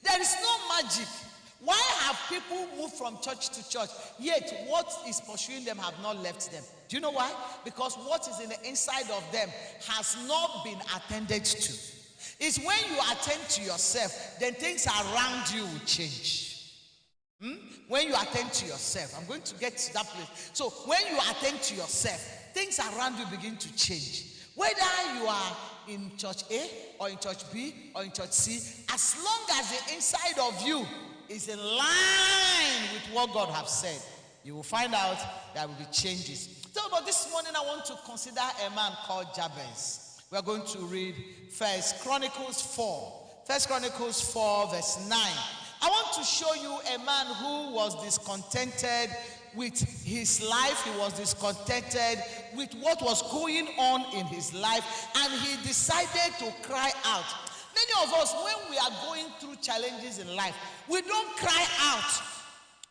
There is no magic. Why have people moved from church to church, yet what is pursuing them have not left them? Do you know why? Because what is in the inside of them has not been attended to. It's when you attend to yourself, then things around you will change. When you attend to yourself, I'm going to get to that place. So when you attend to yourself, things around you begin to change. Whether you are in church A or in church B or in church C, as long as the inside of you is in line with what God has said, you will find out there will be changes. So, but this morning I want to consider a man called Jabez. We are going to read First Chronicles 4. First Chronicles 4 verse 9. I want to show you a man who was discontented with his life. He was discontented with what was going on in his life, and he decided to cry out. Many of us, when we are going through challenges in life, we don't cry out.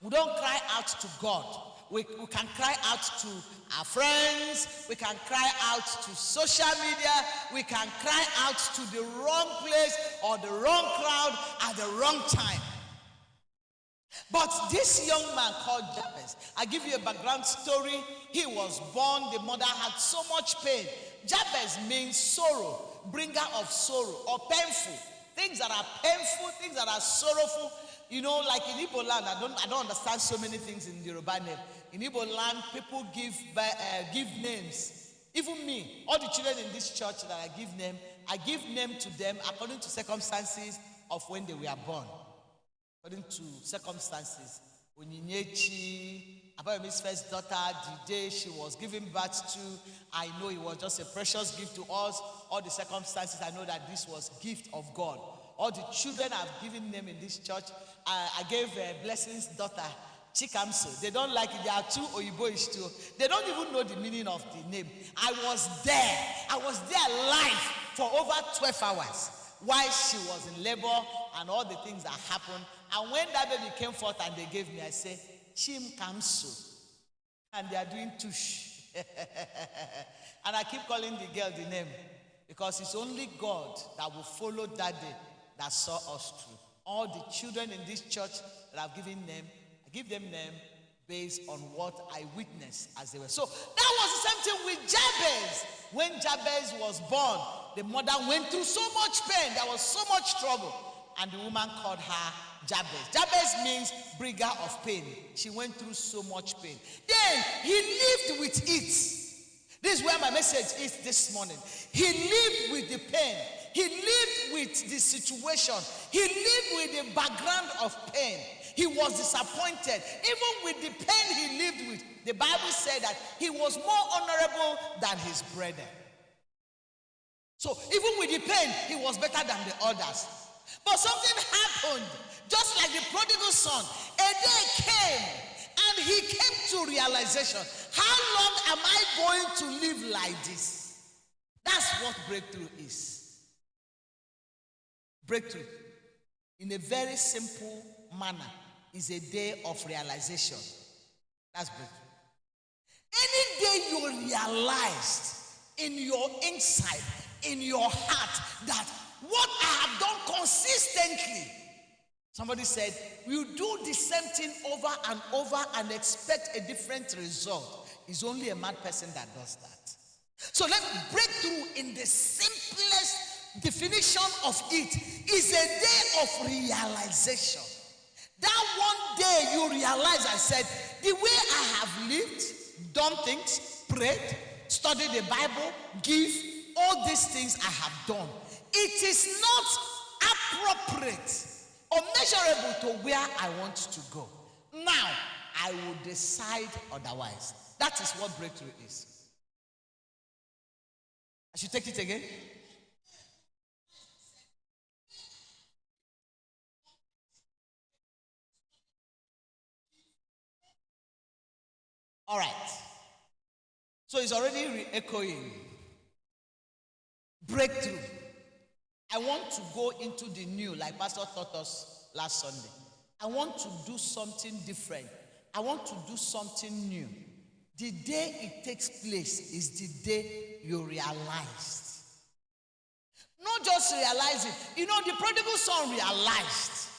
We don't cry out to God. We can cry out to our friends. We can cry out to social media. We can cry out to the wrong place or the wrong crowd at the wrong time. But this young man called Jabez, I give you a background story. He was born, the mother had so much pain. Jabez means sorrow, bringer of sorrow, or painful. Things that are painful, things that are sorrowful. You know, like in Igbo land, I don't understand so many things in Yoruba name. In Igbo land, people give names. Even me, all the children in this church that I give name to them according to circumstances of when they were born. According to circumstances. Onyinyechi, Abayomi's first daughter, the day she was given birth to, I know it was just a precious gift to us. All the circumstances, I know that this was gift of God. All the children I've given them in this church, I gave Blessing's daughter, Chikamso. They don't like it. They are too Oyiboish too. They don't even know the meaning of the name. I was there. I was there live for over 12 hours while she was in labor and all the things that happened. And when that baby came forth and they gave me, I said, Chimkamso. And they are doing tush. And I keep calling the girl the name because it's only God that will follow that day that saw us through. All the children in this church that I've given name, I give them name based on what I witnessed as they were. So that was the same thing with Jabez. When Jabez was born, the mother went through so much pain. There was so much trouble. And the woman called her Jabez. Jabez means bringer of pain. She went through so much pain. Then he lived with it. This is where my message is this morning. He lived with the pain. He lived with the situation. He lived with the background of pain. He was disappointed. Even with the pain he lived with, the Bible said that he was more honorable than his brethren. So even with the pain, he was better than the others. But something happened, just like the prodigal son. A day came, and he came to realization. How long am I going to live like this? That's what breakthrough is. Breakthrough, in a very simple manner, is a day of realization. That's breakthrough. Any day you realized in your inside, in your heart, that what I have done consistently, somebody said, you do the same thing over and over and expect a different result. It's only a mad person that does that. So let breakthrough in the simplest definition of it is a day of realization. That one day you realize, I said, the way I have lived, done things, prayed, studied the Bible, give, all these things I have done, it is not appropriate or measurable to where I want to go. Now, I will decide otherwise. That is what breakthrough is. I should take it again. All right. So it's already re-echoing. Breakthrough. I want to go into the new, like Pastor taught us last Sunday. I want to do something different. I want to do something new. The day it takes place is the day you realized. Not just realize it. You know, the prodigal son realized.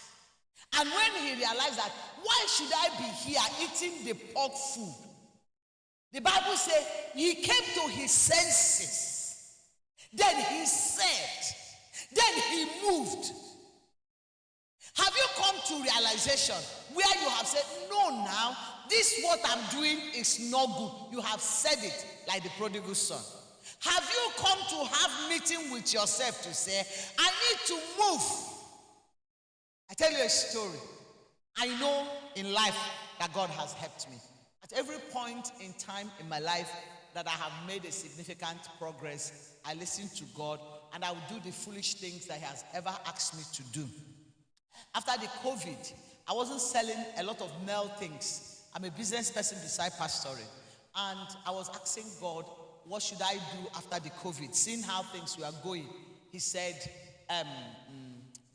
And when he realized that, why should I be here eating the pork food? The Bible says he came to his senses. Then he said, then he moved. Have you come to realization where you have said, no, now, this what I'm doing is not good? You have said it like the prodigal son. Have you come to have meeting with yourself to say, I need to move? I tell you a story. I know in life that God has helped me. At every point in time in my life that I have made a significant progress, I listen to God and I will do the foolish things that he has ever asked me to do. After the COVID, I wasn't selling a lot of male things. I'm a business person beside pastoring. And I was asking God, what should I do after the COVID? Seeing how things were going, he said,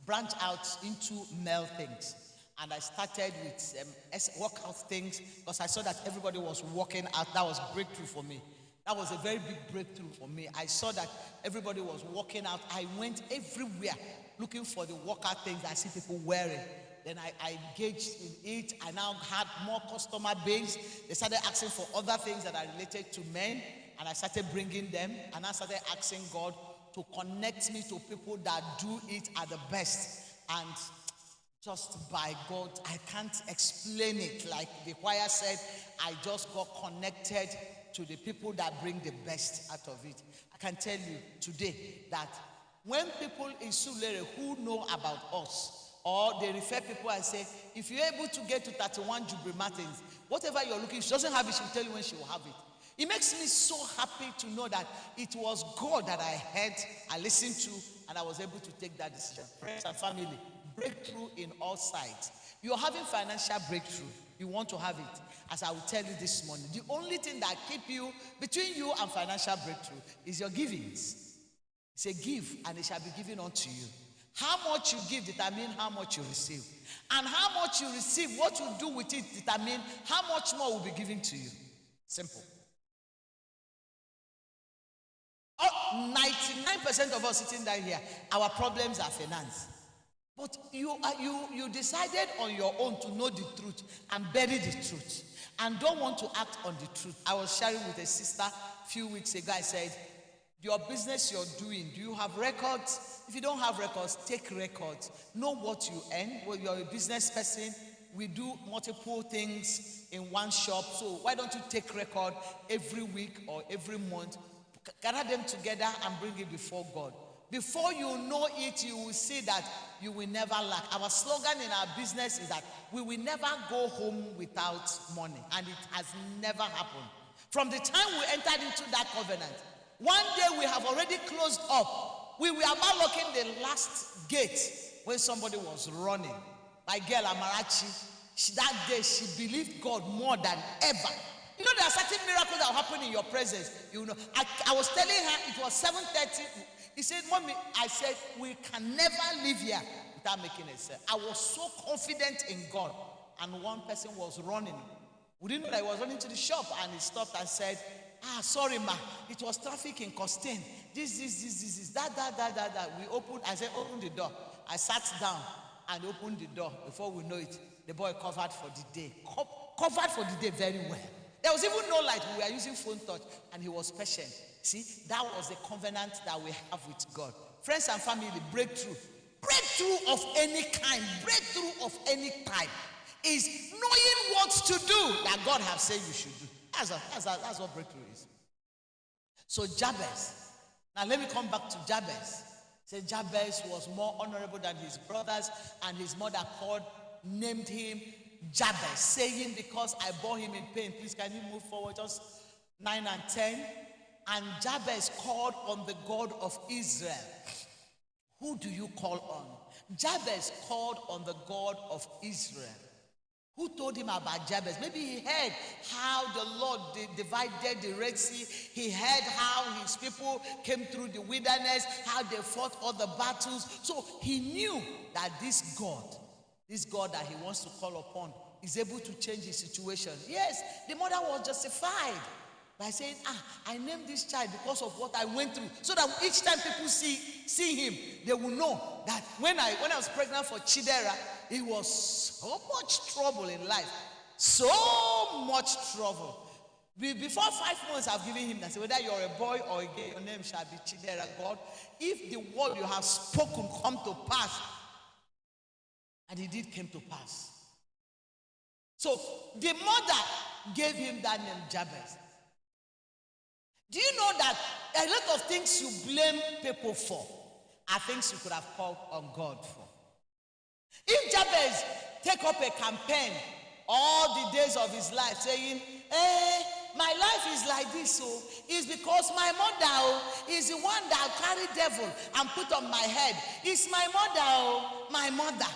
branch out into male things. And I started with workout things because I saw that everybody was working out. That was breakthrough for me. That was a very big breakthrough for me. I saw that everybody was working out. I went everywhere looking for the workout things I see people wearing. Then I engaged in it. I now had more customer base. They started asking for other things that are related to men. And I started bringing them. And I started asking God to connect me to people that do it at the best. And just by God, I can't explain it. Like the choir said, I just got connected to the people that bring the best out of it. I can tell you today that when people in Surulere who know about us, or they refer people and say, if you're able to get to 31 Jubilee Martins, whatever you're looking, she doesn't have it, she'll tell you when she will have it. It makes me so happy to know that it was God that I heard, I listened to, and I was able to take that decision. Friends and family, breakthrough in all sides. You're having financial breakthrough. You want to have it. As I will tell you this morning, the only thing that keep you, between you and financial breakthrough, is your givings. Say, give, and it shall be given unto you. How much you give determine how much you receive. And how much you receive, what you do with it determine how much more will be given to you. Simple. 99% of us sitting down here, our problems are finance. But you decided on your own to know the truth and bury the truth and don't want to act on the truth. I was sharing with a sister a few weeks ago. I said, your business you're doing, do you have records? If you don't have records, take records. Know what you earn. Well, you're a business person. We do multiple things in one shop. So why don't you take record every week or every month? Gather them together and bring it before God. Before you know it, you will see that you will never lack. Our slogan in our business is that we will never go home without money. And it has never happened. From the time we entered into that covenant, one day we have already closed up. We were about locking the last gate when somebody was running. My girl Amarachi, that day she believed God more than ever. You know, there are certain miracles that will happen in your presence. You know, I was telling her it was 7:30. He said, Mommy, I said, we can never leave here without making a sale. I was so confident in God. And one person was running. We didn't know that he was running to the shop. And he stopped and said, sorry, ma. It was traffic in Costain. This. That. We opened. I said, open the door. I sat down and opened the door. Before we know it, the boy covered for the day. Covered for the day very well. There was even no light. We were using phone touch. And he was patient. See, that was the covenant that we have with God. Friends and family, breakthrough. Breakthrough of any kind, breakthrough of any type is knowing what to do that God has said you should do. That's what breakthrough is. So Jabez. Now let me come back to Jabez. Say Jabez was more honorable than his brothers, and his mother named him Jabez, saying, because I bore him in pain. Please, can you move forward just 9 and 10? And Jabez called on the God of Israel. Who do you call on? Jabez called on the God of Israel. Who told him about Jabez? Maybe he heard how the Lord divided the Red Sea. He heard how his people came through the wilderness, how they fought all the battles. So he knew that this God that he wants to call upon, is able to change his situation. Yes, the mother was justified. by saying, I named this child because of what I went through. So that each time people see him, they will know that when I was pregnant for Chidera, it was so much trouble in life. So much trouble. Before 5 months, I've given him that. So whether you're a boy or a girl, your name shall be Chidera. God, if the word you have spoken come to pass, and it did came to pass. So the mother gave him that name, Jabez. Do you know that a lot of things you blame people for are things you could have called on God for? If Jabez take up a campaign all the days of his life saying, my life is like this, so it's because my mother is the one that carried devil and put on my head. It's my mother, my mother.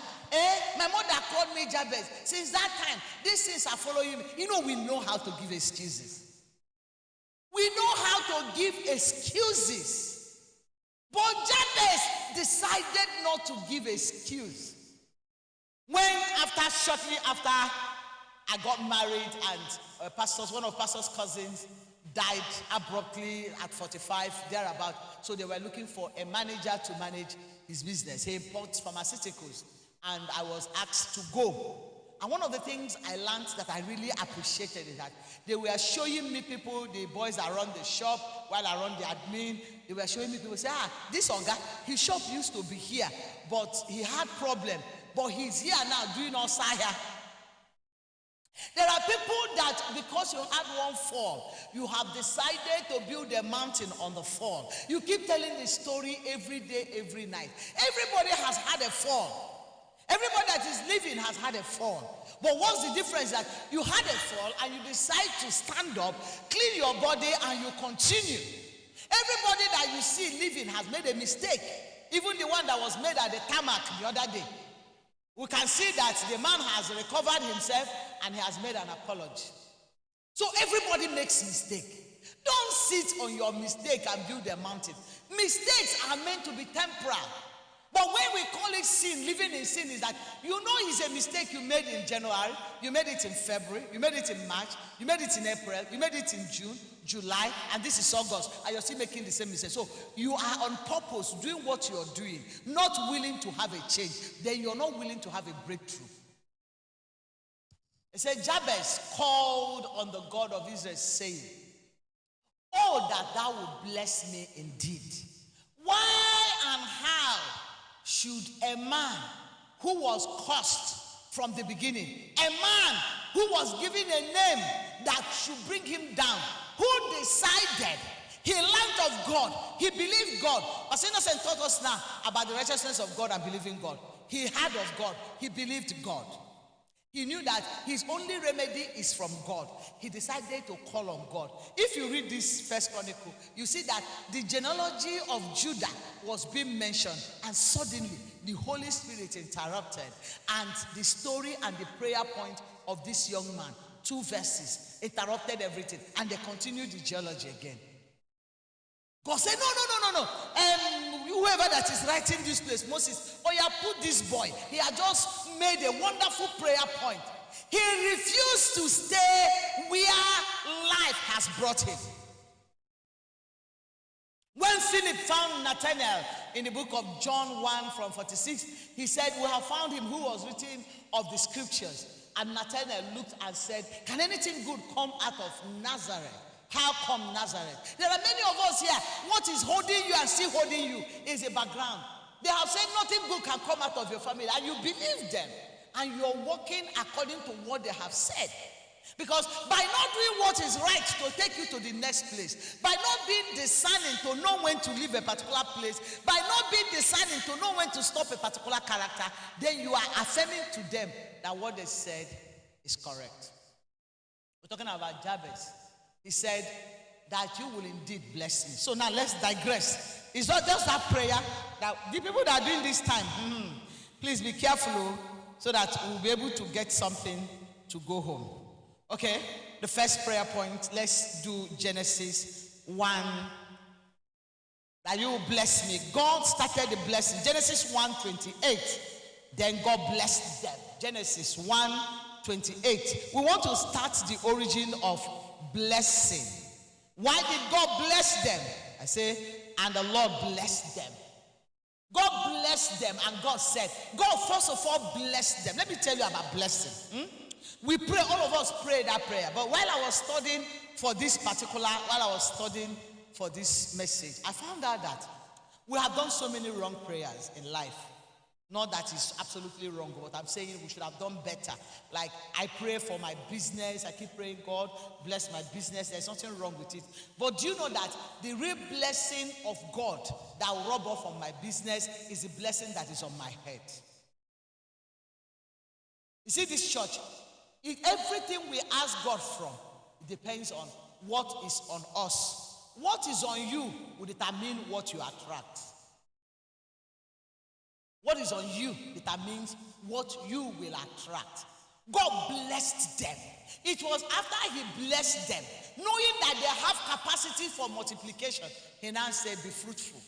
My mother called me Jabez. Since that time, these things are following me. You know, we know how to give excuses. We know how to give excuses. But Jabez decided not to give excuse. Shortly after I got married, and one of pastor's cousins died abruptly at 45, thereabout. So they were looking for a manager to manage his business. He imports pharmaceuticals, and I was asked to go. And one of the things I learned that I really appreciated is that they were showing me people, the boys that run the shop, while I run the admin, they were showing me people say, this Oga, his shop used to be here, but he had problem. But he's here now doing all here. There are people that because you had one fall, you have decided to build a mountain on the fall. You keep telling the story every day, every night. Everybody has had a fall. Everybody that is living has had a fall. But what's the difference? That you had a fall and you decide to stand up, clean your body, and you continue. Everybody that you see living has made a mistake. Even the one that was made at the tarmac the other day. We can see that the man has recovered himself and he has made an apology. So everybody makes mistake. Don't sit on your mistake and build a mountain. Mistakes are meant to be temporal. But when we call it sin, living in sin is that you know it's a mistake you made in January, you made it in February, you made it in March, you made it in April, you made it in June, July, and this is August, and you're still making the same mistake. So you are on purpose doing what you're doing, not willing to have a change. Then you're not willing to have a breakthrough. It said, Jabez called on the God of Israel, saying, oh, that thou would bless me indeed. Why and how should a man who was cursed from the beginning, a man who was given a name that should bring him down, who decided, he learned of God, he believed God. Pastor Innocent taught us now about the righteousness of God and believing God. He heard of God, he believed God. He knew that his only remedy is from God. He decided to call on God. If you read this first chronicle, you see that the genealogy of Judah was being mentioned, and suddenly the Holy Spirit interrupted, and the story and the prayer point of this young man, 2 verses, interrupted everything, and they continued the genealogy again. God said, no. Whoever that is writing this place, Moses, put this boy. He had just made a wonderful prayer point. He refused to stay where life has brought him. When Philip found Nathanael in the book of John 1 from 46, he said, we have found him who was written of the scriptures. And Nathanael looked and said, can anything good come out of Nazareth? How come Nazareth? There are many of us here. What is holding you and still holding you is a background. They have said nothing good can come out of your family, and you believe them, and you're walking according to what they have said. Because by not doing what is right to take you to the next place, by not being discerning to know when to leave a particular place, by not being discerning to know when to stop a particular character, then you are affirming to them that what they said is correct. We're talking about Jabez. He said that you will indeed bless me. So now let's digress. It's not just that prayer that the people that are doing this time, please be careful so that we'll be able to get something to go home. Okay, the first prayer point, let's do Genesis 1. That you will bless me. God started the blessing. Genesis 1:28. Then God blessed them. Genesis 1:28. We want to start the origin of blessing. Why did God bless them? I say, and the Lord blessed them. God blessed them, and God said, God first of all blessed them. Let me tell you about blessing. We pray, all of us pray that prayer. But while I was studying for this message, I found out that we have done so many wrong prayers in life. Not that it's absolutely wrong, but I'm saying we should have done better. Like, I pray for my business. I keep praying, God, bless my business. There's nothing wrong with it. But do you know that the real blessing of God that will rub off on my business is the blessing that is on my head? You see, this church, everything we ask God from, it depends on what is on us. What is on you will determine what you attract. What is on you determines what you will attract. God blessed them. It was after he blessed them, knowing that they have capacity for multiplication, he now said, be fruitful.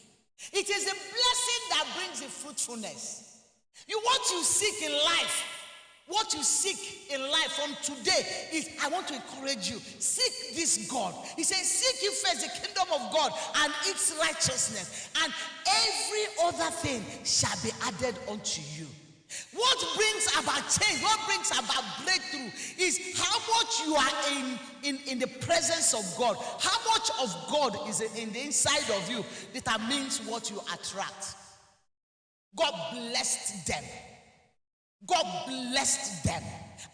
It is a blessing that brings the fruitfulness. What you seek in life, what you seek in life from today is, I want to encourage you, seek this God. He says, seek ye first the kingdom of God and its righteousness, and every other thing shall be added unto you. What brings about change, what brings about breakthrough is how much you are in the presence of God. How much of God is in the inside of you determines what you attract. God blessed them. God blessed them.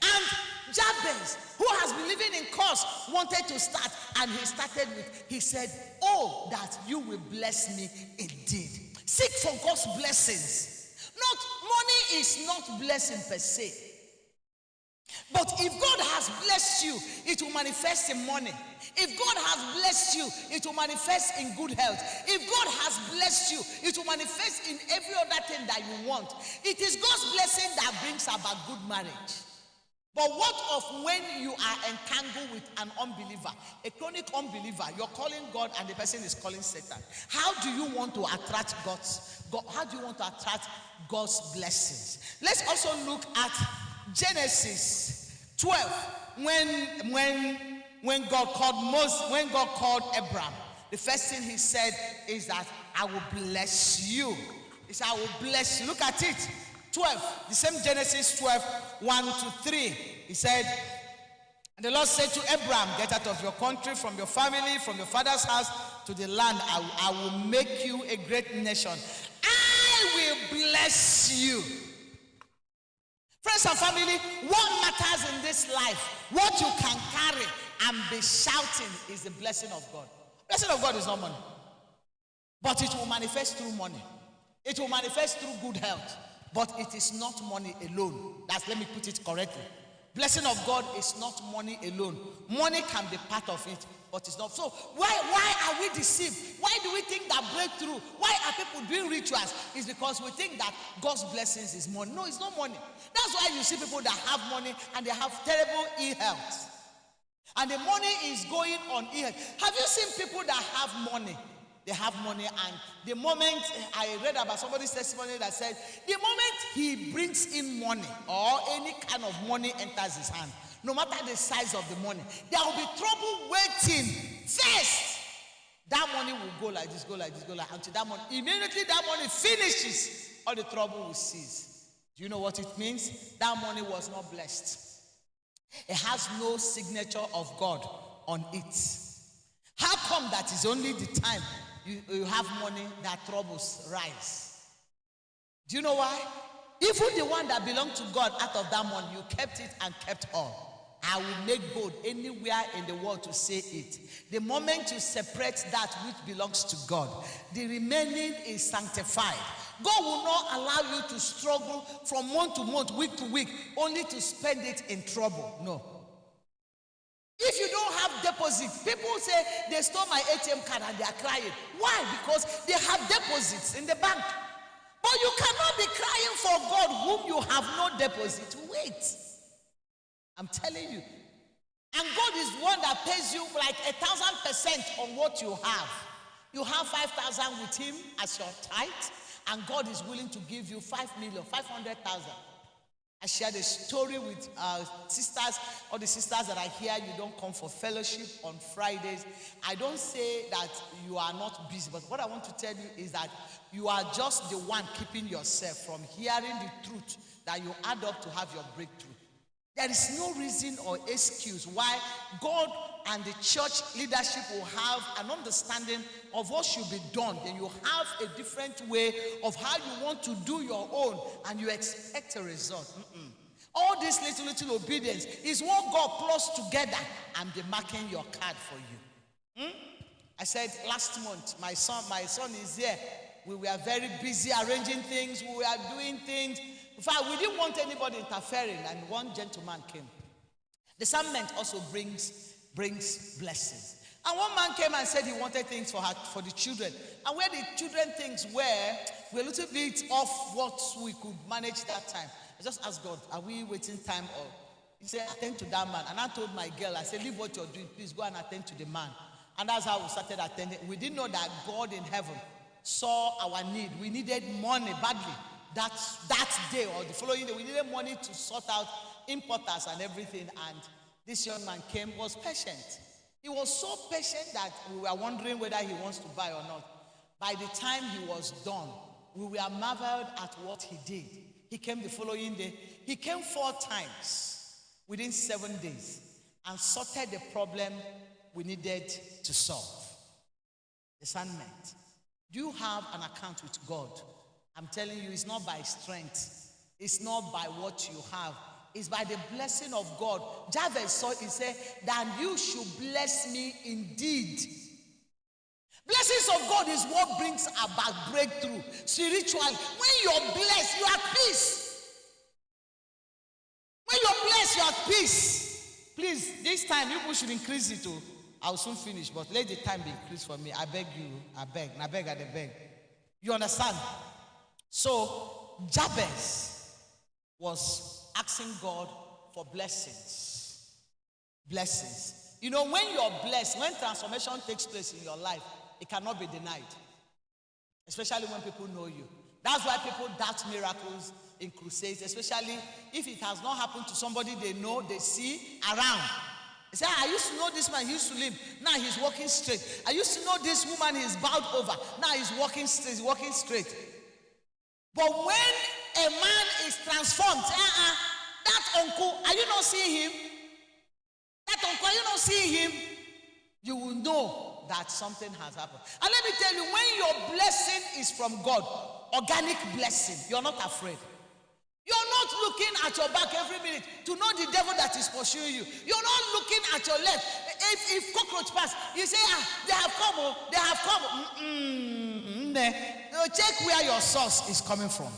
And Jabez, who has been living in curse, wanted to start, and he said, oh, that you will bless me indeed. Seek for God's blessings. Money is not blessing per se. But if God has blessed you, it will manifest in money. If God has blessed you, it will manifest in good health. If God has blessed you, it will manifest in every other thing that you want. It is God's blessing that brings about good marriage. But what of when you are entangled with an unbeliever, a chronic unbeliever? You're calling God and the person is calling Satan. How do you want to attract how do you want to attract God's blessings? Let's also look at Genesis 12, when God called Abraham, the first thing he said is that I will bless you. He said, I will bless you. Look at it. 12, the same Genesis 12, 1 to 3. He said, and the Lord said to Abraham, get out of your country, from your family, from your father's house, to the land. I will make you a great nation. I will bless you. Friends and family, what matters in this life, what you can carry and be shouting, is the blessing of God. Blessing of God is not money, but it will manifest through money. It will manifest through good health, but it is not money alone. Let me put it correctly. Blessing of God is not money alone. Money can be part of it, but it's not. So why are we deceived? Why do we think that breakthrough? Why are people doing rituals? It's because we think that God's blessings is money. No, it's not money. That's why you see people that have money and they have terrible ill health. And the money is going on ill health. Have you seen people that have money? They have money, and the moment, I read about somebody's testimony that said, the moment he brings in money or any kind of money enters his hand, no matter the size of the money, there will be trouble waiting. First, that money will go like this, until that money, immediately that money finishes, all the trouble will cease. Do you know what it means? That money was not blessed. It has no signature of God on it. How come that is only the time you have money that troubles rise? Do you know why? Even the one that belonged to God, out of that money, you kept it and kept all. I will make bold anywhere in the world to say it. The moment you separate that which belongs to God, the remaining is sanctified. God will not allow you to struggle from month to month, week to week, only to spend it in trouble. No. If you don't have deposits, people say they stole my ATM card and they are crying. Why? Because they have deposits in the bank. But you cannot be crying for God whom you have no deposit. Wait. I'm telling you. And God is one that pays you like 1,000% on what you have. You have 5,000 with him as your tithe, and God is willing to give you 5,500,000. I shared a story with sisters, all the sisters that are here. You don't come for fellowship on Fridays. I don't say that you are not busy, but what I want to tell you is that you are just the one keeping yourself from hearing the truth that you add up to have your breakthrough. There is no reason or excuse why God and the church leadership will have an understanding of what should be done. Then you have a different way of how you want to do your own, and you expect a result. All this little obedience is what God plugs together and be marking your card for you. I said last month, my son is here. We were very busy arranging things. We were doing things. In fact, we didn't want anybody interfering, and one gentleman came. Discernment also brings blessings. And one man came and said he wanted things for the children. And where the children things were a little bit off what we could manage that time. I just asked God, are we waiting time? Or he said, attend to that man. And I told my girl, I said, leave what you're doing, please go and attend to the man. And that's how we started attending. We didn't know that God in heaven saw our need. We needed money badly. That day or the following day, we needed money to sort out importers and everything. And this young man came, was patient. He was so patient that we were wondering whether he wants to buy or not. By the time he was done, we were marveled at what he did. He came the following day. He came 4 times within 7 days and sorted the problem we needed to solve. Discernment. Do you have an account with God? I'm telling you, it's not by strength. It's not by what you have. It's by the blessing of God. Jabez saw it, he said, that you should bless me indeed. Blessings of God is what brings about breakthrough spiritually. When you're blessed, you are at peace. When you're blessed, you're at peace. Please, this time, you should increase it too. I'll soon finish, but let the time be increased for me. I beg you. I beg. I beg and I beg. You understand? So, Jabez was asking God for blessings. Blessings. You know, when you're blessed, when transformation takes place in your life, it cannot be denied. Especially when people know you. That's why people doubt miracles in crusades, especially if it has not happened to somebody they know, they see around. They say, I used to know this man, he used to live. Now he's walking straight. I used to know this woman, he's bowed over. Now he's walking straight. He's walking straight. But when a man is transformed, that uncle, are you not seeing him? That uncle, are you not seeing him? You will know that something has happened. And let me tell you, when your blessing is from God, organic blessing, you're not afraid. You're not looking at your back every minute to know the devil that is pursuing you. You're not looking at your left. If cockroach pass, you say, they have come, oh, they have come. Check where your source is coming from.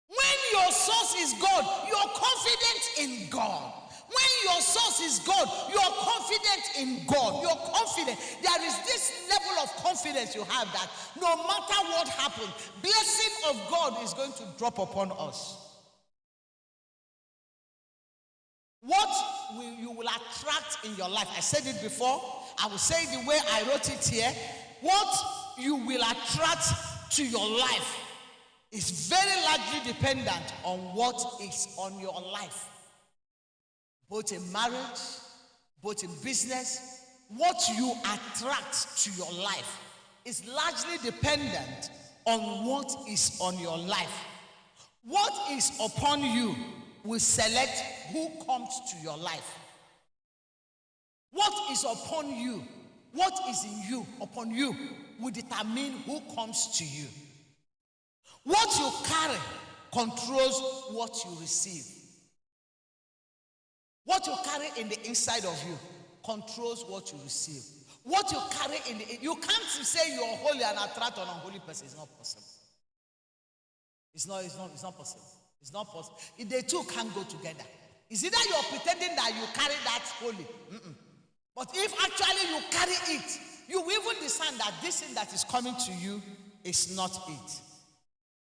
When your source is God, you're confident in God. When your source is God, you're confident in God. You're confident. There is this level of confidence you have that no matter what happens, blessing of God is going to drop upon us. What you will attract in your life, I said it before, I will say it the way I wrote it here. What you will attract to your life is very largely dependent on what is on your life. Both in marriage, both in business, what you attract to your life is largely dependent on what is on your life. What is upon you will select who comes to your life. What is upon you, what is in you, upon you, will determine who comes to you. What you carry controls what you receive. What you carry in the inside of you controls what you receive. What you carry in the... You can't say you're holy and attract an unholy person. It's not possible. It's not possible. It's not possible. The two can't go together. It's either you're pretending that you carry that holy. But if actually you carry it, you will even discern that this thing that is coming to you is not it.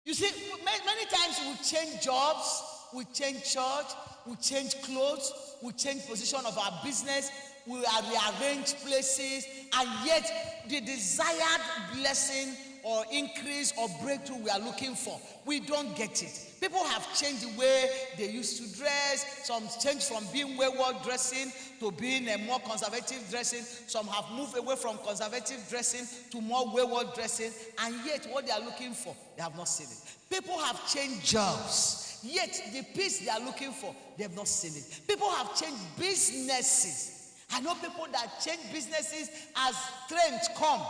You see, many times we change jobs, we change church, we change clothes, we change position of our business, we rearrange places, and yet the desired blessing or increase or breakthrough we are looking for. We don't get it. People have changed the way they used to dress. Some changed from being wayward dressing to being a more conservative dressing. Some have moved away from conservative dressing to more wayward dressing. And yet what they are looking for, they have not seen it. People have changed jobs. Yet the peace they are looking for, they have not seen it. People have changed businesses. I know people that change businesses as trends come.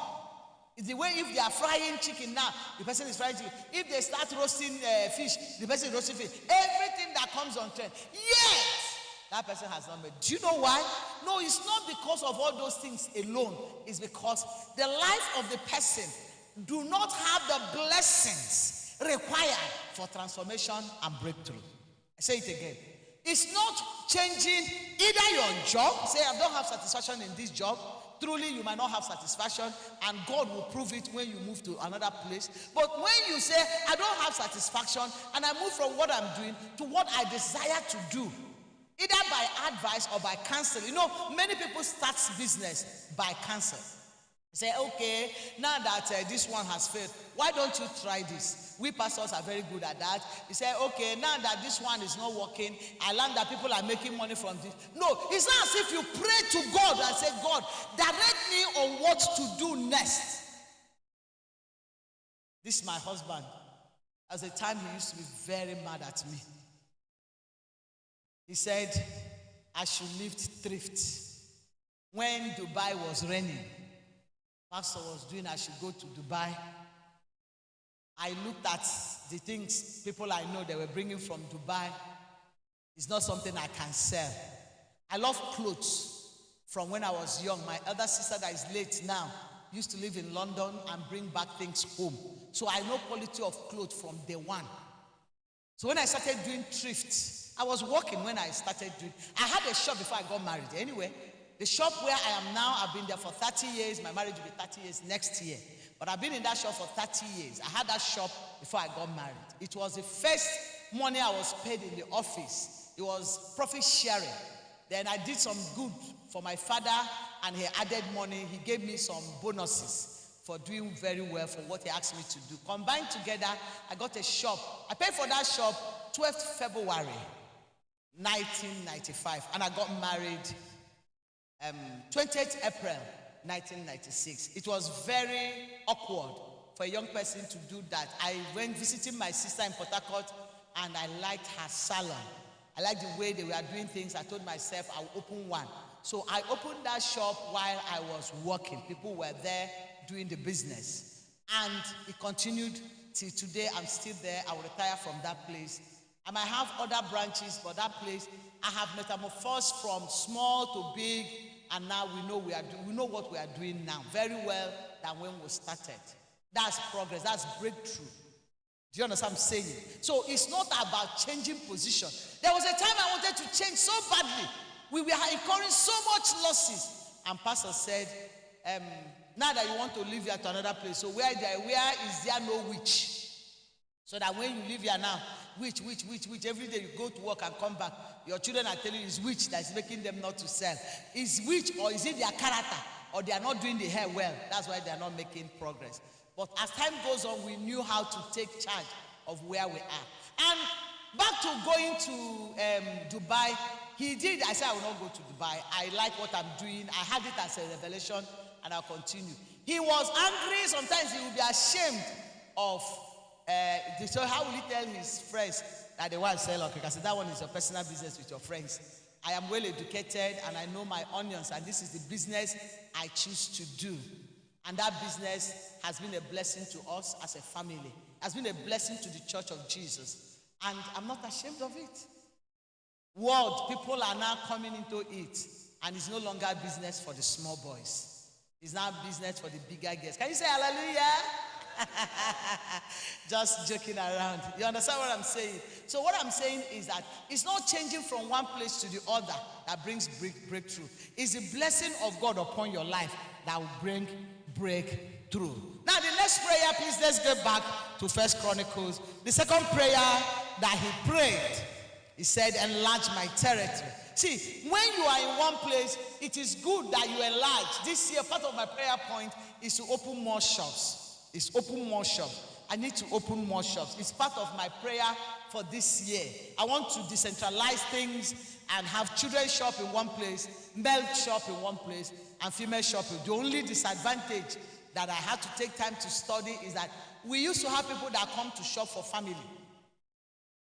It's the way if they are frying chicken now, the person is frying chicken. If they start roasting fish, the person is roasting fish. Everything that comes on trend. Yes, that person has not made. Do you know why? No, it's not because of all those things alone. It's because the life of the person do not have the blessings required for transformation and breakthrough. I say it again. It's not changing either your job. Say, I don't have satisfaction in this job. Truly, you might not have satisfaction, and God will prove it when you move to another place. But when you say, I don't have satisfaction, and I move from what I'm doing to what I desire to do, either by advice or by counsel. You know, many people start business by counsel. Say, okay, now that this one has failed, why don't you try this? We pastors are very good at that. He said, okay, now that this one is not working, I learned that people are making money from this. No, it's not as if you pray to God and say, God, direct me on what to do next. This is my husband. At the time, he used to be very mad at me. He said, I should live thrift. When Dubai was raining, Pastor was doing, I should go to Dubai. I looked at the things people I know they were bringing from Dubai. It's not something I can sell. I love clothes from when I was young. My elder sister that is late now used to live in London and bring back things home. So I know quality of clothes from day one. So when I started doing thrift, I was working when I started doing. I had a shop before I got married. Anyway, the shop where I am now, I've been there for 30 years. My marriage will be 30 years next year. But I've been in that shop for 30 years. I had that shop before I got married. It was the first money I was paid in the office. It was profit sharing. Then I did some good for my father, and he added money. He gave me some bonuses for doing very well for what he asked me to do. Combined together, I got a shop. I paid for that shop 12th February 1995, and I got married 20th April 1996. It was very awkward for a young person to do that. I went visiting my sister in Port Harcourt, and I liked her salon. I liked the way they were doing things. I told myself I'll open one. So I opened that shop while I was working. People were there doing the business. And it continued till today. I'm still there. I will retire from that place. I might have other branches, but that place, I have metamorphosed from small to big, and now we know what we are doing now very well than when we started. That's progress. That's breakthrough. Do you understand what I'm saying? So it's not about changing position. There was a time I wanted to change so badly. We were incurring so much losses. And Pastor said, now that you want to live here to another place, so where is there no witch? So that when you live here now, witch, every day you go to work and come back, your children are telling you it's witch that's making them not to sell. Is witch, or is it their character, or they are not doing the hair well? That's why they are not making progress. But as time goes on, we knew how to take charge of where we are. And back to going to Dubai, he did. I said I will not go to Dubai. I like what I'm doing. I had it as a revelation, and I'll continue. He was angry. Sometimes he would be ashamed of. So how will he tell his friends that they want to sell? Okay, I said that one is your personal business with your friends. I am well educated, and I know my onions, and this is the business I choose to do. And that business has been a blessing to us as a family. Has been a blessing to the Church of Jesus. And I'm not ashamed of it. World, people are now coming into it, and it's no longer business for the small boys. It's now business for the bigger girls. Can you say hallelujah? Just joking around. You understand what I'm saying? So what I'm saying is that it's not changing from one place to the other that brings breakthrough. It's the blessing of God upon your life that will bring breakthrough. Now the next prayer, please, let's get back to First Chronicles. The second prayer that he prayed, he said, enlarge my territory. See, when you are in one place, it is good that you enlarge. This year, part of my prayer point is to open more shops. Is open more shops. I need to open more shops. It's part of my prayer for this year. I want to decentralize things and have children's shop in one place, male shop in one place, and female shop. The only disadvantage that I had to take time to study is that we used to have people that come to shop for family.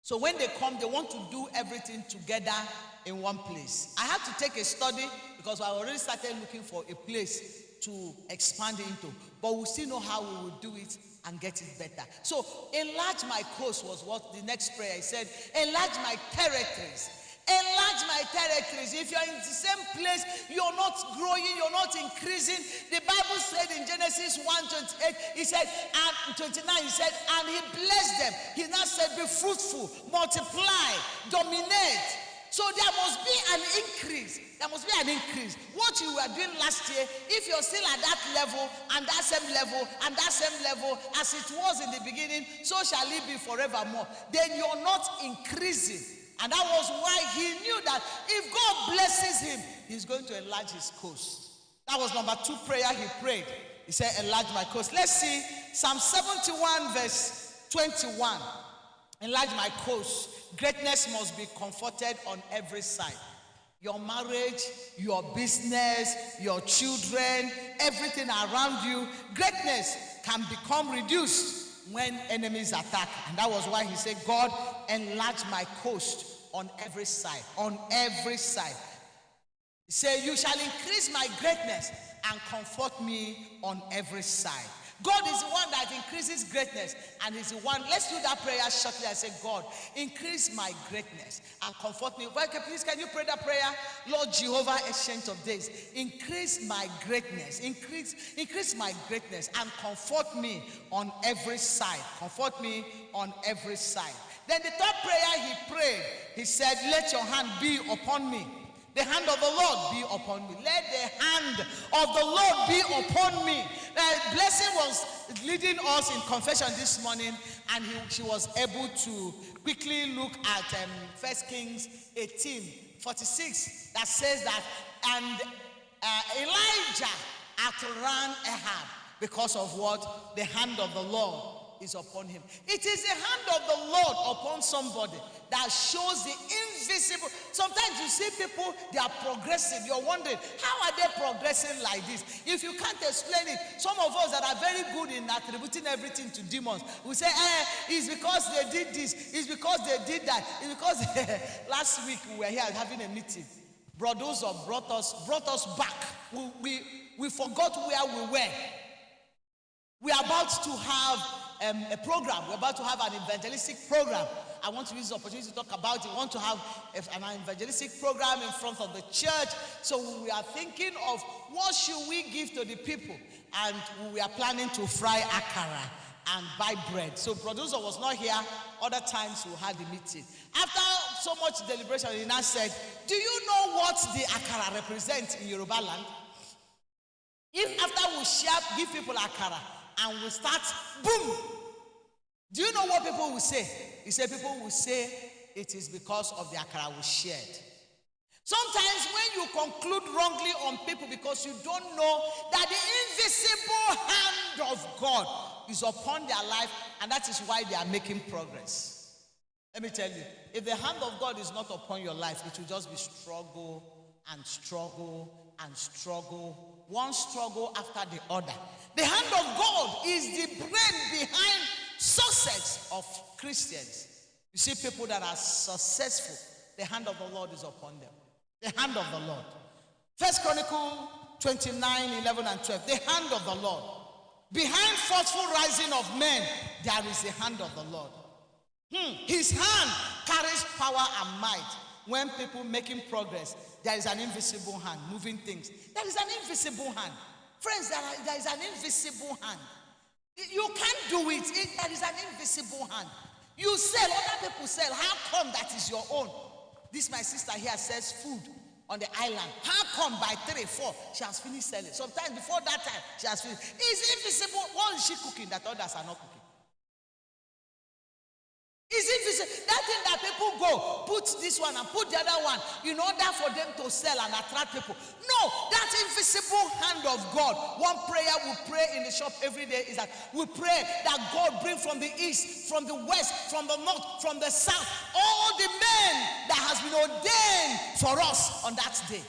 So when they come, they want to do everything together in one place. I had to take a study because I already started looking for a place to expand into, but we still know how we will do it and get it better. So enlarge my coast was what the next prayer. He said, enlarge my territories. Enlarge my territories. If you're in the same place, you're not growing, you're not increasing. The Bible said in Genesis 1:28, he said, and 29, he said, and he blessed them. He now said, be fruitful, multiply, dominate. So there must be an increase. There must be an increase. What you were doing last year, if you're still at that level, and that same level, and that same level, as it was in the beginning, so shall it be forevermore. Then you're not increasing. And that was why he knew that if God blesses him, he's going to enlarge his coast. That was number 2 prayer he prayed. He said, enlarge my coast. Let's see Psalm 71 verse 21. Enlarge my coast. Greatness must be comforted on every side. Your marriage, your business, your children, everything around you, greatness can become reduced when enemies attack. And that was why he said, God, enlarge my coast on every side. On every side. He said, you shall increase my greatness and comfort me on every side. God is the one that increases greatness, and he's the one. Let's do that prayer shortly. I say, God, increase my greatness and comfort me. Okay, please, can you pray that prayer? Lord Jehovah, Ancient of Days, increase my greatness, increase my greatness and comfort me on every side. Comfort me on every side. Then the 3rd prayer he prayed, he said, let your hand be upon me. The hand of the Lord be upon me. Let the hand of the Lord be upon me. Blessing was leading us in confession this morning, and she was able to quickly look at 1 Kings 18:46 that says that, and Elijah outran Ahab because of what? The hand of the Lord is upon him. It is the hand of the Lord upon somebody that shows the invisible. Sometimes you see people, they are progressive. You're wondering, how are they progressing like this? If you can't explain it, some of us that are very good in attributing everything to demons, we say, it's because they did this, it's because they did that, it's because last week we were here having a meeting. Brothers brought us back. We forgot where we were. We are about to have a program. We're about to have an evangelistic program. I want to use the opportunity to talk about it. We want to have an evangelistic program in front of the church. So we are thinking of what should we give to the people. And we are planning to fry akara and buy bread. So producer was not here. Other times we had the meeting. After so much deliberation, he now said, do you know what the akara represents in Yoruba land? If after we share, give people akara, and we start, boom. Do you know what people will say? He said people will say it is because of the akara we shared. Sometimes when you conclude wrongly on people because you don't know that the invisible hand of God is upon their life, and that is why they are making progress. Let me tell you, if the hand of God is not upon your life, it will just be struggle and struggle and struggle. One struggle after the other. The hand of God is the brain behind success of Christians. You see people that are successful, the hand of the Lord is upon them. The hand of the Lord. 1 Chronicles 29:11 and 12. The hand of the Lord. Behind forceful rising of men, there is the hand of the Lord. His hand carries power and might. When people making progress, there is an invisible hand moving things. There is an invisible hand. Friends, there is an invisible hand. You can't do it. There is an invisible hand. You sell, other people sell. How come that is your own? This my sister here sells food on the island. How come by 3, 4 she has finished selling? Sometimes before that time she has finished. It's invisible. What is she cooking that others are not cooking? Is it that thing that people go, put this one and put the other one in order for them to sell and attract people? No, that invisible hand of God. One prayer we pray in the shop every day is that we pray that God bring from the east, from the west, from the north, from the south, all the men that has been ordained for us on that day.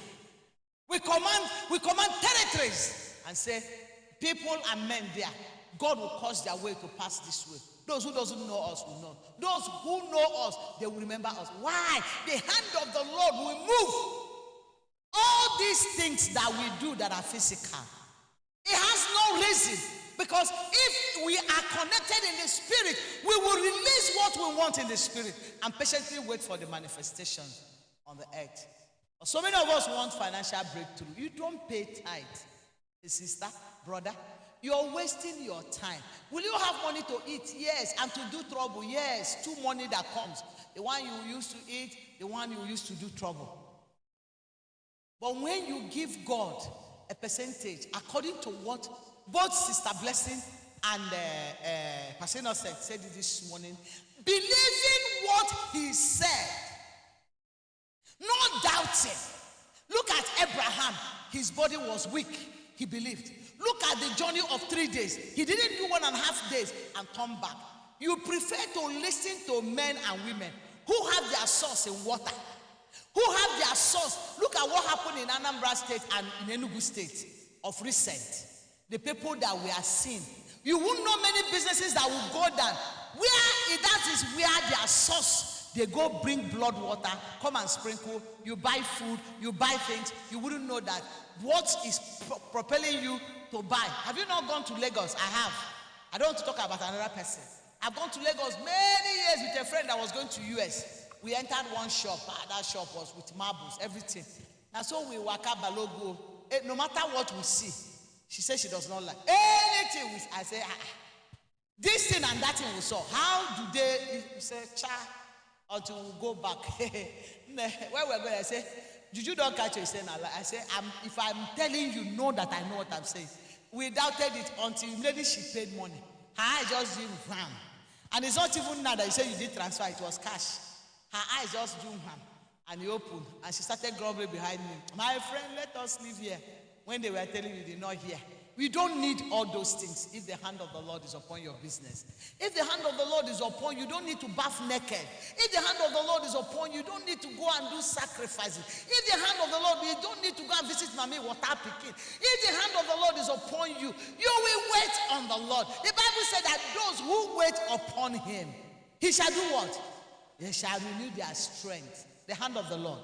We command territories and say, people and men there, God will cause their way to pass this way. Those who doesn't know us will know. Those who know us, they will remember us. Why? The hand of the Lord will move. All these things that we do that are physical, it has no reason. Because if we are connected in the spirit, we will release what we want in the spirit and patiently wait for the manifestation on the earth. So many of us want financial breakthrough. You don't pay tithe, sister, brother. You're wasting your time. Will you have money to eat? Yes. And to do trouble? Yes. Two money that comes. The one you used to eat, the one you used to do trouble. But when you give God a percentage, according to what both Sister Blessing and Pastor Innocent said this morning, believing what he said, not doubting. Look at Abraham. His body was weak. He believed. Look at the journey of 3 days. He didn't do 1.5 days and turn back. You prefer to listen to men and women who have their source in water, who have their source. Look at what happened in Anambra State and in Enugu State of recent. The people that we are seeing. You won't know many businesses that will go down. That is where their source. They go bring blood water, come and sprinkle. You buy food, you buy things. You wouldn't know that what is propelling you to buy. Have you not gone to Lagos? I have. I don't want to talk about another person. I've gone to Lagos many years with a friend that was going to US. We entered one shop. That shop was with marbles, everything. And so we waka balogo. No matter what we see, she says she does not like anything. I say, this thing and that thing we saw. How do they? You say, cha, until we go back. Where we're going, I say, Juju don't catch you saying Allah. I say, if I'm telling you, know that I know what I'm saying. We doubted it until maybe she paid money. Her eyes just did wham. And it's not even now that you say you did transfer, it was cash. Her eyes just do wham. And he opened. And she started grumbling behind me. My friend, let us live here. When they were telling you, they did not hear. We don't need all those things if the hand of the Lord is upon your business. If the hand of the Lord is upon you, you don't need to bath naked. If the hand of the Lord is upon you, you don't need to go and do sacrifices. If the hand of the Lord, you don't need to go and visit Mami water picking. If the hand of the Lord is upon you, you will wait on the Lord. The Bible said that those who wait upon him, he shall do what? They shall renew their strength. The hand of the Lord.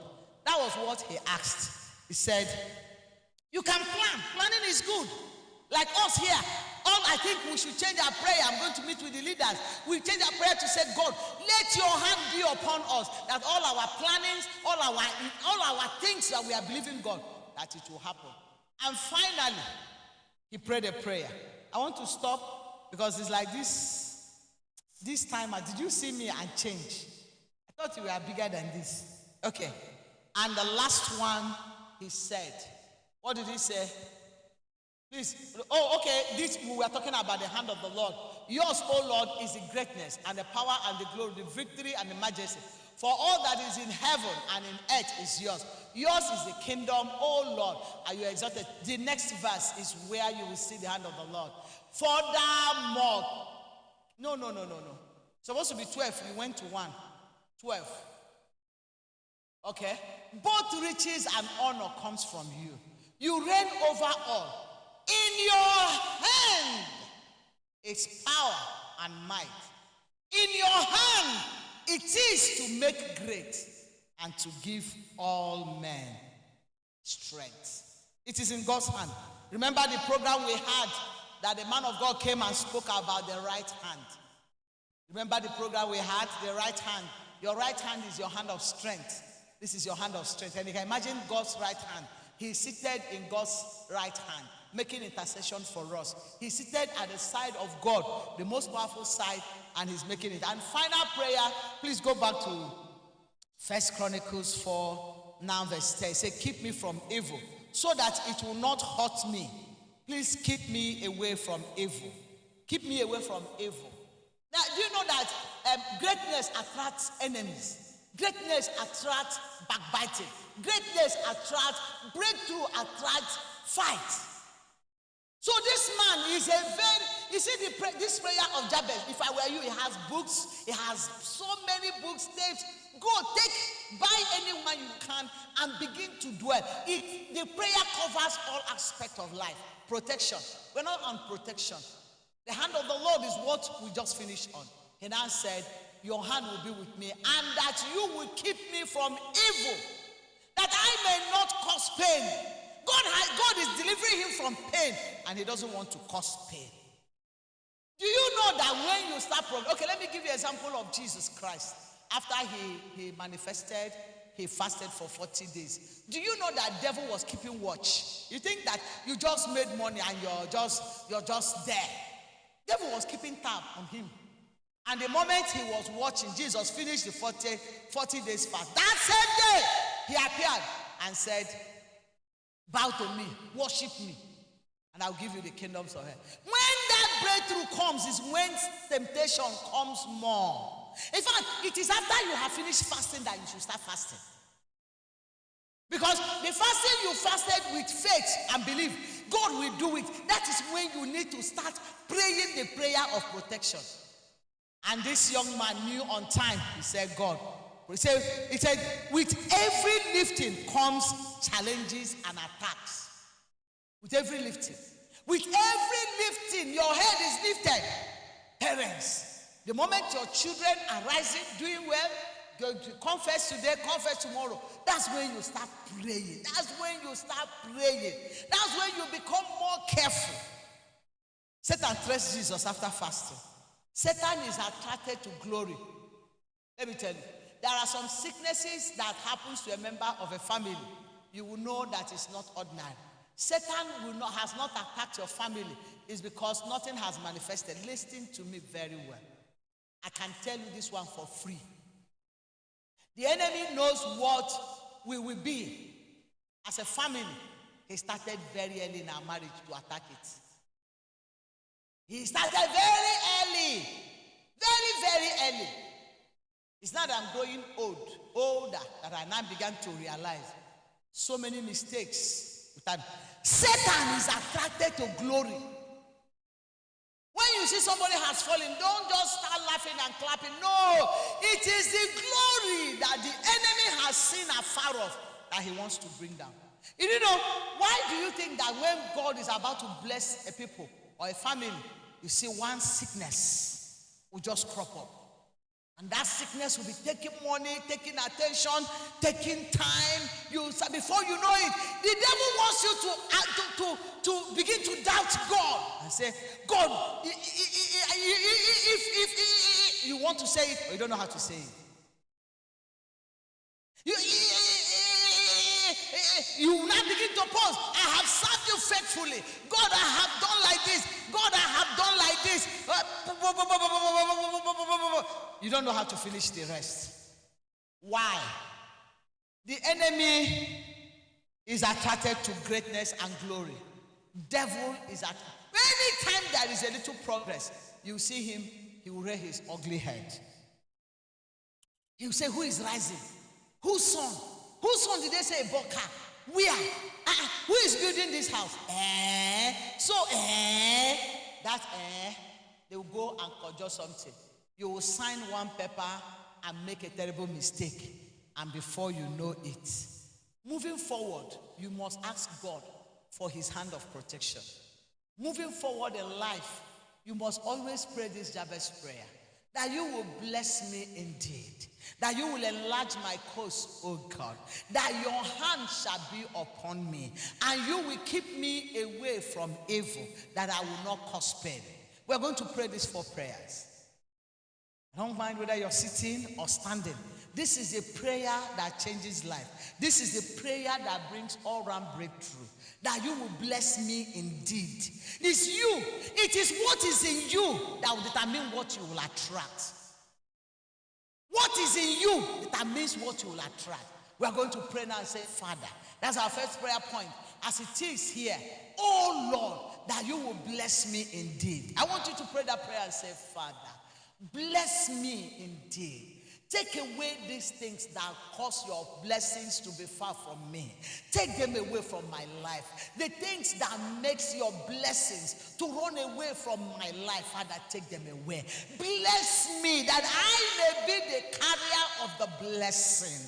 That was what he asked. He said, you can plan. Planning is good. Like us here, I think we should change our prayer. I'm going to meet with the leaders. We change our prayer to say, God, let your hand be upon us. That all our plannings, all our things that we are believing God, that it will happen. And finally, he prayed a prayer. I want to stop because it's like this timer. Did you see me and change? I thought you were bigger than this. Okay. And the last one, he said, what did he say? Please. Oh, okay. This we were talking about the hand of the Lord. Yours, O Lord, is the greatness and the power and the glory, the victory and the majesty. For all that is in heaven and in earth is yours. Yours is the kingdom, O Lord, and you are exalted. The next verse is where you will see the hand of the Lord. Furthermore, no. Supposed to be 12. You went to 1. 12. Okay. Both riches and honor comes from you. You reign over all. In your hand is power and might. In your hand it is to make great and to give all men strength. It is in God's hand. Remember the program we had that the man of God came and spoke about the right hand. Remember the program we had, the right hand. Your right hand is your hand of strength. This is your hand of strength. And you can imagine God's right hand. He's seated in God's right hand, making intercession for us. He's seated at the side of God, the most powerful side, and he's making it. And final prayer, please go back to 1 Chronicles 4, now verse 10. Say, keep me from evil, so that it will not hurt me. Please keep me away from evil. Keep me away from evil. Now, do you know that greatness attracts enemies. Greatness attracts backbiting. Greatness attracts breakthrough, attracts fight. So this man is a very, you see this prayer of Jabez, if I were you, he has books, he has so many books, tapes. Go, buy anyone you can and begin to dwell. The prayer covers all aspects of life. Protection. We're not on protection. The hand of the Lord is what we just finished on. He now said, your hand will be with me, and that you will keep me from evil, that I may not cause pain. God is delivering him from pain, and he doesn't want to cause pain. Do you know that when you start okay, let me give you an example of Jesus Christ. After he manifested, he fasted for 40 days. Do you know that devil was keeping watch? You think that you just made money and you're just there. Devil was keeping tab on him. And the moment he was watching, Jesus finished the 40 days fast. That same day, he appeared and said, bow to me, worship me, and I'll give you the kingdoms of heaven. When that breakthrough comes is when temptation comes more. In fact, it is after you have finished fasting that you should start fasting. Because the fasting you fasted with faith and belief, God will do it. That is when you need to start praying the prayer of protection. And this young man knew on time. He said, God. He said, with every lifting comes challenges and attacks. With every lifting. With every lifting, your head is lifted. Parents, the moment your children are rising, doing well, go to confess today, confess tomorrow. That's when you start praying. That's when you start praying. That's when you become more careful. Satan threats Jesus after fasting. Satan is attracted to glory. Let me tell you, there are some sicknesses that happens to a member of a family. You will know that it's not ordinary. Satan has not attacked your family. It's because nothing has manifested. Listen to me very well. I can tell you this one for free. The enemy knows what we will be. As a family, he started very early in our marriage to attack it. He started very early. Very, very early. It's not that I'm growing older, that I now began to realize so many mistakes. Satan is attracted to glory. When you see somebody has fallen, don't just start laughing and clapping. No, it is the glory that the enemy has seen afar off that he wants to bring down. You know, why do you think that when God is about to bless a people or a family, you see one sickness will just crop up? And that sickness will be taking money, taking attention, taking time. Before you know it, the devil wants you to begin to doubt God and say, God, if you want to say it, or you don't know how to say it. You will now begin to pause. I have served you faithfully. God, I have done like this. God, I have done like this. You don't know how to finish the rest. Why? The enemy is attracted to greatness and glory. Devil is attracted. Anytime there is a little progress, you see him, he will raise his ugly head. He will say, who is rising? Whose son? Whose son did they say Boka? Where? Who is building this house? They will go and conjure something. You will sign one paper and make a terrible mistake. And before you know it, moving forward, you must ask God for his hand of protection. Moving forward in life, you must always pray this Jabez prayer. That you will bless me indeed. That you will enlarge my cause, O God. That your hand shall be upon me. And you will keep me away from evil. That I will not cause pain. We're going to pray these 4 prayers. I don't mind whether you're sitting or standing. This is a prayer that changes life. This is a prayer that brings all-round breakthrough. That you will bless me indeed. It's you. It is what is in you that will determine what you will attract. What is in you determines what you will attract. We are going to pray now and say, Father. That's our first prayer point. As it is here, oh Lord, that you will bless me indeed. I want you to pray that prayer and say, Father, Bless me indeed. Take away these things that cause your blessings to be far from me. Take them away from my life. The things that makes your blessings to run away from my life, Father, take them away. Bless me that I may be the carrier of the blessing.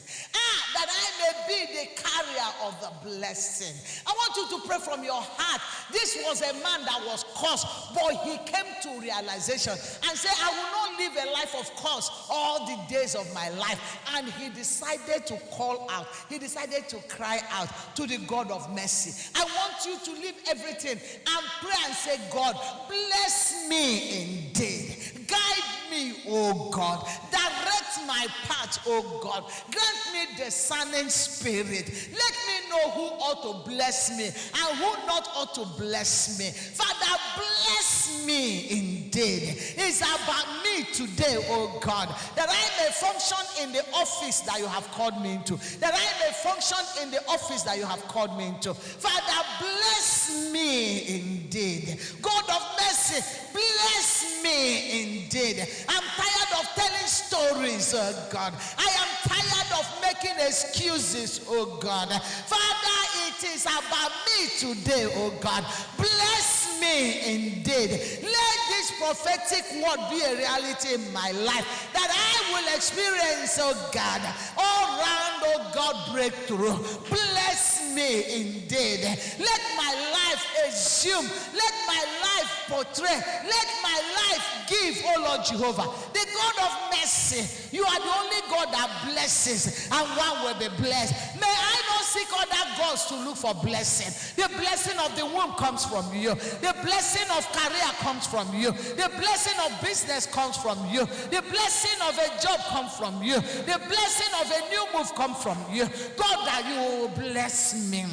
That I may be the carrier of the blessing. I want you to pray from your heart. This was a man that was cursed, but he came to realization and said, I will not live a life of curse all the days of my life. And he decided to call out. He decided to cry out to the God of mercy. I want you to leave everything and pray and say, God, bless me indeed. Guide me, oh God. Direct my path, oh God. Grant me discerning spirit. Let me know who ought to bless me and who not ought to bless me. Father, bless me indeed. It's about me today, oh God, that I may function in the office that you have called me into. That I may function in the office that you have called me into. Father, bless me indeed. God of mercy, bless me indeed. I'm tired of telling stories, oh God. I am tired of making excuses, oh God. Father, it is about me today, oh God. Bless me indeed. Let this prophetic word be a reality in my life, that I will experience, oh God, all round, oh God, breakthrough. Bless me indeed. Let my life assume, let my life portray, let my life give, oh Lord Jehovah, the God of mercy. You are the only God that blesses, and one will be blessed. May I not seek other gods to look for blessing. The blessing of the womb comes from you. The blessing of career comes from you. The blessing of business comes from you. The blessing of a job comes from you. The blessing of a new move comes from you. God, that you will bless me.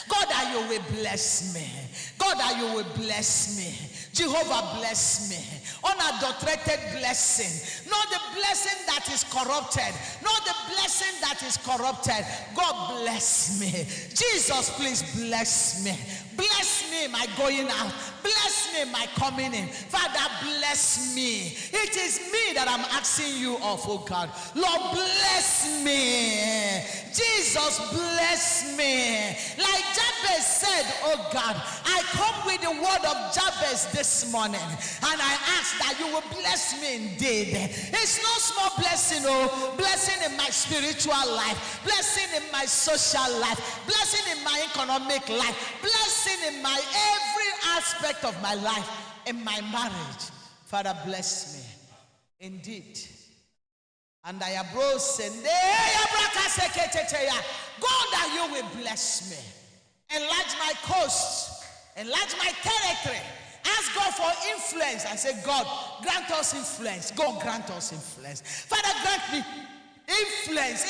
God, that you will bless me. God, that you will bless me. Jehovah, bless me. Unadulterated blessing. Not the blessing that is corrupted. Not the blessing that is corrupted. God, bless me. Jesus, please bless me. Bless me my going out. Bless me my coming in. Father, bless me. It is me that I'm asking you of, oh God. Lord, bless me. Jesus, bless me. Like Jabez said, oh God, I come with the word of Jabez this morning, and I ask that you will bless me indeed. It's no small blessing, oh, blessing in my spiritual life, blessing in my social life, blessing in my economic life, blessing in my every aspect of my life, in my marriage. Father, bless me indeed. And I abros and God, that you will bless me. Enlarge my coast, enlarge my territory. Ask God for influence and say, God, grant us influence. God, grant us influence. Father, grant me influence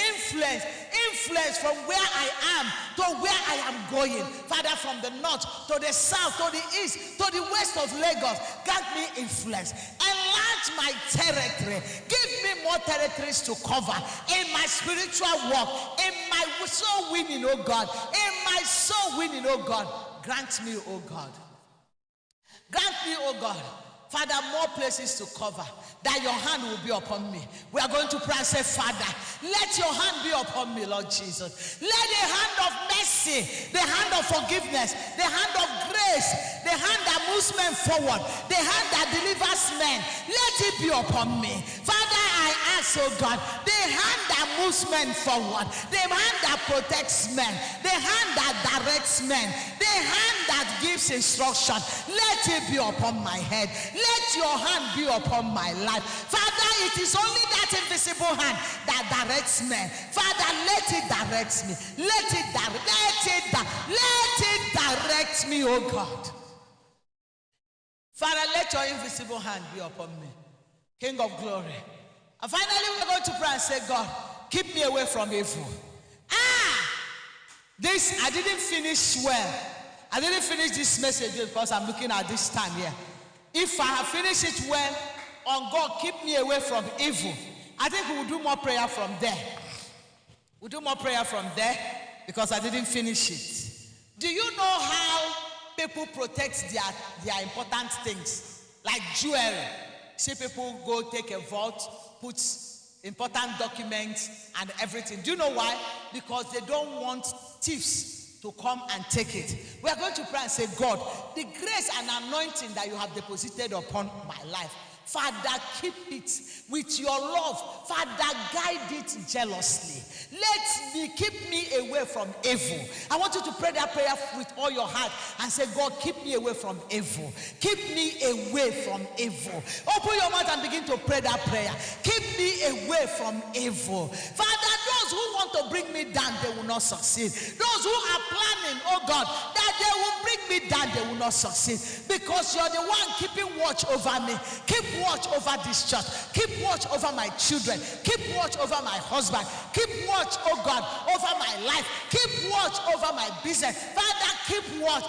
from where I am to where I am going. Father, from the north to the south to the east to the west of Lagos, grant me influence. Enlarge my territory. Give me more territories to cover in my spiritual walk, in my soul winning, oh God, in my soul winning, oh God. Grant me, oh God. Grant me, oh God, Father, more places to cover, that your hand will be upon me. We are going to pray and say, Father, let your hand be upon me, Lord Jesus. Let the hand of mercy, the hand of forgiveness, the hand of grace, the hand that moves men forward, the hand that delivers men, let it be upon me. Father, I ask, oh God, the hand that moves men forward, the hand that protects men, the hand that directs men, the hand that gives instruction, let it be upon my head. Let your hand be upon my life. Father, it is only that invisible hand that directs men. Father, let it direct me. Let it direct me, oh God. Father, let your invisible hand be upon me. King of glory. And finally, we're going to pray and say, God, keep me away from evil. This, I didn't finish well. I didn't finish this message because I'm looking at this time here. If I have finished it well, on God, keep me away from evil, I think we will do more prayer from there. We'll do more prayer from there because I didn't finish it. Do you know how people protect their important things, like jewelry? See people go take a vault, put important documents and everything. Do you know why? Because they don't want thieves to come and take it. We are going to pray and say, God, the grace and anointing that you have deposited upon my life, Father, keep it with your love. Father, guide it jealously. Keep me away from evil. I want you to pray that prayer with all your heart and say, God, keep me away from evil. Keep me away from evil. Open your mouth and begin to pray that prayer. Keep me away from evil. Father, those who want to bring me down, they will not succeed. Those who are planning, oh God, that they will bring me down, they will not succeed. Because you're the one keeping watch over me. Keep watch over this church. Keep watch over my children. Keep watch over my husband. Keep watch, oh God, over my life. Keep watch over my business. Father, keep watch.